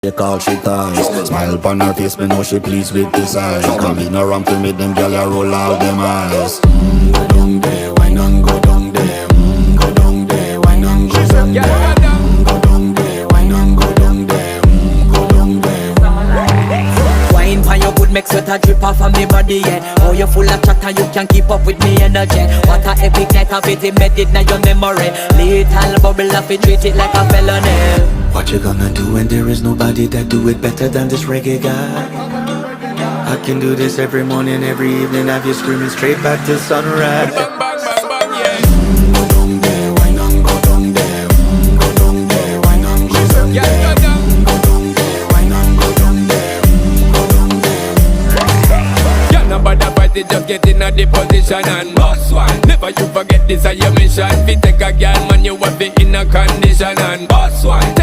They call she ties. Smile upon her face, me know she pleased with this eyes. Come in around to me, them gyal a roll out them eyes. Go down there, why not go down there? Go down there, why not go down there? Go down there, why not go down there? Go down there. Wine pan your good, make sweat a drip off of me body, yeah. Oh, you full of chatter, you can keep up with me energy. What a epic night of it, embedded in your memory. Little bubble of it, treat it like a felony. What you gonna do when there is nobody that do it better than this reggae guy? I can do this every morning, every evening, have you screaming straight back to sunrise. Bang, bang, bang, bang, yeah. Go down there, why not go down there? Go down there, why not go down there? Yeah, go down. Go down there, why not go down there? Go down there. Yeah, nobody fight it, just get in a the position and boss one. Never you forget this is your mission. If you take a girl, man, you have it in a condition.